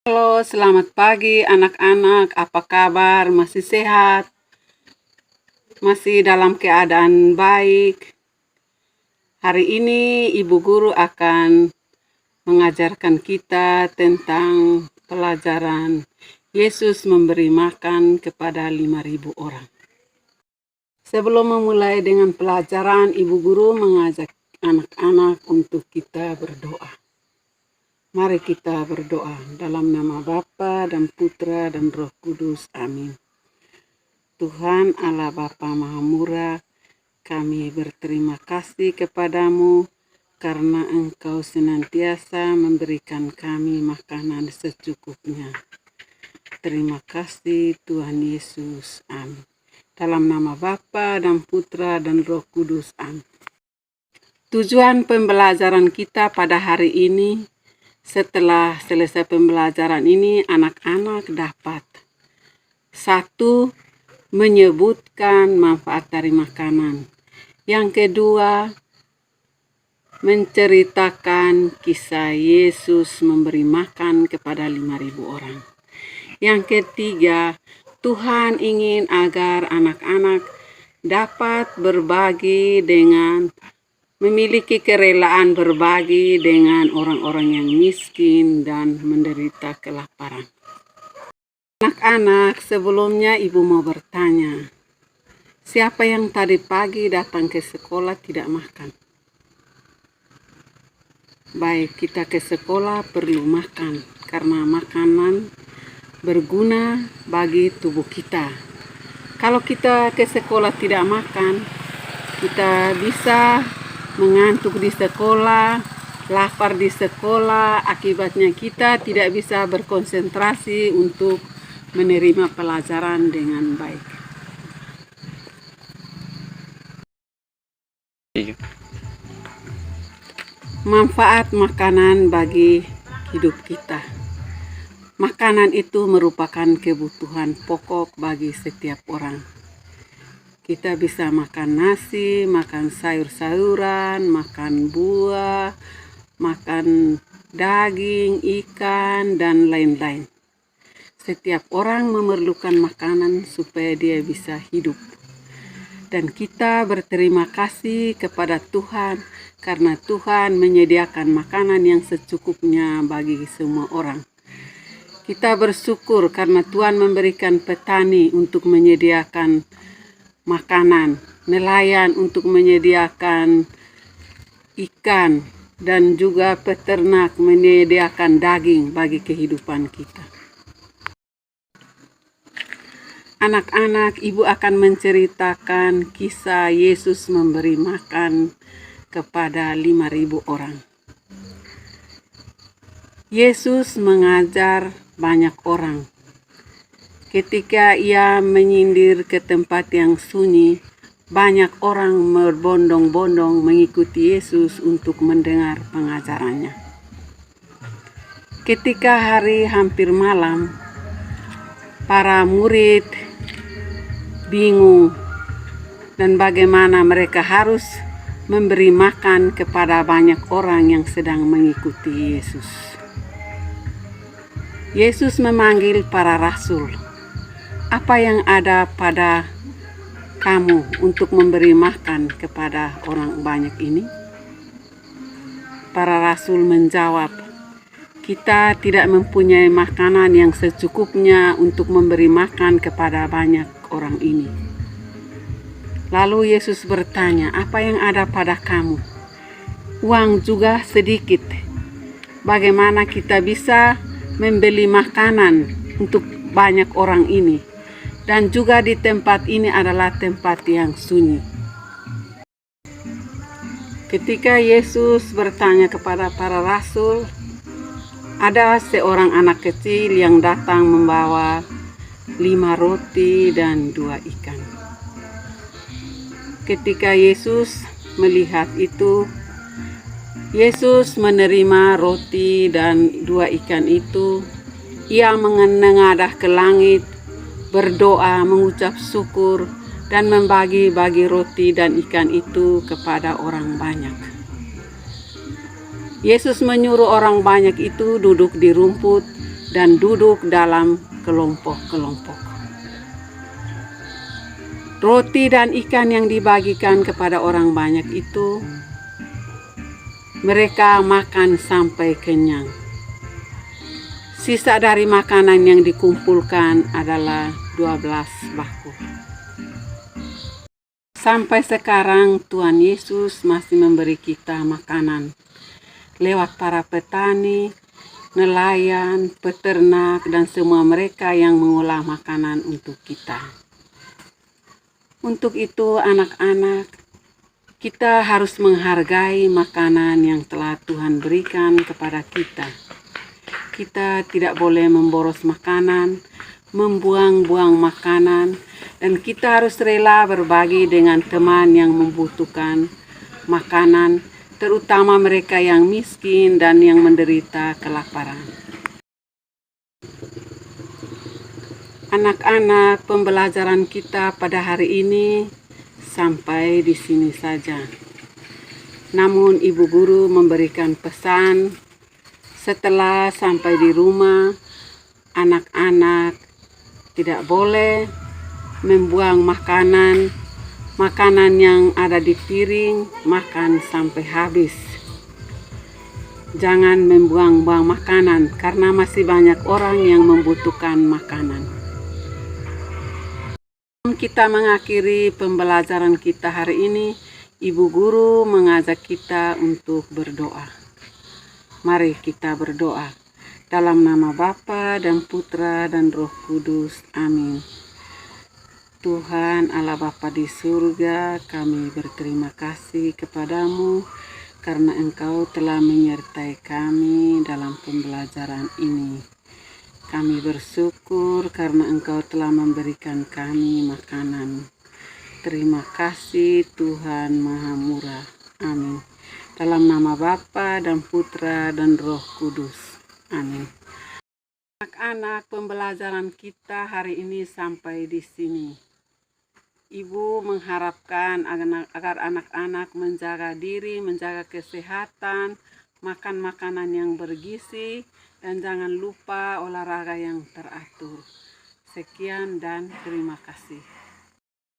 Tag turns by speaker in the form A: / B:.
A: Halo, selamat pagi anak-anak. Apa kabar? Masih sehat? Masih dalam keadaan baik? Hari ini Ibu Guru akan mengajarkan kita tentang pelajaran Yesus memberi makan kepada 5.000 orang. Sebelum memulai dengan pelajaran, Ibu Guru mengajak anak-anak untuk kita berdoa. Mari kita berdoa dalam nama Bapa dan Putra dan Roh Kudus. Amin. Tuhan Allah Bapa Maha Murah, kami berterima kasih kepadamu karena Engkau senantiasa memberikan kami makanan secukupnya. Terima kasih Tuhan Yesus. Amin. Dalam nama Bapa dan Putra dan Roh Kudus. Amin. Tujuan pembelajaran kita pada hari ini, setelah selesai pembelajaran ini, anak-anak dapat 1. Menyebutkan manfaat dari makanan. Yang kedua, menceritakan kisah Yesus memberi makan kepada 5.000 orang. Yang ketiga, Tuhan ingin agar anak-anak dapat berbagi dengan memiliki kerelaan berbagi dengan orang-orang yang miskin dan menderita kelaparan. Anak-anak, sebelumnya Ibu mau bertanya, siapa yang tadi pagi datang ke sekolah tidak makan? Baik, kita ke sekolah perlu makan, karena makanan berguna bagi tubuh kita. Kalau kita ke sekolah tidak makan, kita bisa mengantuk di sekolah, lapar di sekolah, akibatnya kita tidak bisa berkonsentrasi untuk menerima pelajaran dengan baik. Manfaat makanan bagi hidup kita. Makanan itu merupakan kebutuhan pokok bagi setiap orang. Kita bisa makan nasi, makan sayur-sayuran, makan buah, makan daging, ikan, dan lain-lain. Setiap orang memerlukan makanan supaya dia bisa hidup. Dan kita berterima kasih kepada Tuhan karena Tuhan menyediakan makanan yang secukupnya bagi semua orang. Kita bersyukur karena Tuhan memberikan petani untuk menyediakan makanan, nelayan untuk menyediakan ikan, dan juga peternak menyediakan daging bagi kehidupan kita. Anak-anak, Ibu akan menceritakan kisah Yesus memberi makan kepada 5.000 orang. Yesus mengajar banyak orang. Ketika ia menyindir ke tempat yang sunyi, banyak orang berbondong-bondong mengikuti Yesus untuk mendengar pengajarannya. Ketika hari hampir malam, para murid bingung dan bagaimana mereka harus memberi makan kepada banyak orang yang sedang mengikuti Yesus. Yesus memanggil para rasul. Apa yang ada pada kamu untuk memberi makan kepada orang banyak ini? Para rasul menjawab, kita tidak mempunyai makanan yang secukupnya untuk memberi makan kepada banyak orang ini. Lalu Yesus bertanya, apa yang ada pada kamu? Uang juga sedikit. Bagaimana kita bisa membeli makanan untuk banyak orang ini? Dan juga di tempat ini adalah tempat yang sunyi. Ketika Yesus bertanya kepada para rasul, ada seorang anak kecil yang datang membawa 5 roti dan 2 ikan. Ketika Yesus melihat itu, Yesus menerima roti dan 2 ikan itu. Ia menengadah ke langit, berdoa, mengucap syukur, dan membagi-bagi roti dan ikan itu kepada orang banyak. Yesus menyuruh orang banyak itu duduk di rumput dan duduk dalam kelompok-kelompok. Roti dan ikan yang dibagikan kepada orang banyak itu, mereka makan sampai kenyang. Sisa dari makanan yang dikumpulkan adalah 12 baku. Sampai sekarang Tuhan Yesus masih memberi kita makanan lewat para petani, nelayan, peternak, dan semua mereka yang mengolah makanan untuk kita. Untuk itu anak-anak, kita harus menghargai makanan yang telah Tuhan berikan kepada kita. Kita tidak boleh memboros makanan, membuang-buang makanan, dan kita harus rela berbagi dengan teman yang membutuhkan makanan, terutama mereka yang miskin dan yang menderita kelaparan. Anak-anak, pembelajaran kita pada hari ini sampai di sini saja. Namun ibu guru memberikan pesan, setelah sampai di rumah, anak-anak tidak boleh membuang makanan yang ada di piring, makan sampai habis. Jangan membuang-buang makanan karena masih banyak orang yang membutuhkan makanan. Kita mengakhiri pembelajaran kita hari ini, Ibu Guru mengajak kita untuk berdoa. Mari kita berdoa. Dalam nama Bapa dan Putra dan Roh Kudus. Amin. Tuhan Allah Bapa di surga, kami berterima kasih kepadamu karena Engkau telah menyertai kami dalam pembelajaran ini. Kami bersyukur karena Engkau telah memberikan kami makanan. Terima kasih Tuhan Maha Murah. Amin. Dalam nama Bapa dan Putra dan Roh Kudus. Amin. Anak-anak, pembelajaran kita hari ini sampai di sini. Ibu mengharapkan agar anak-anak menjaga diri, menjaga kesehatan, makan makanan yang bergizi, dan jangan lupa olahraga yang teratur. Sekian dan terima kasih.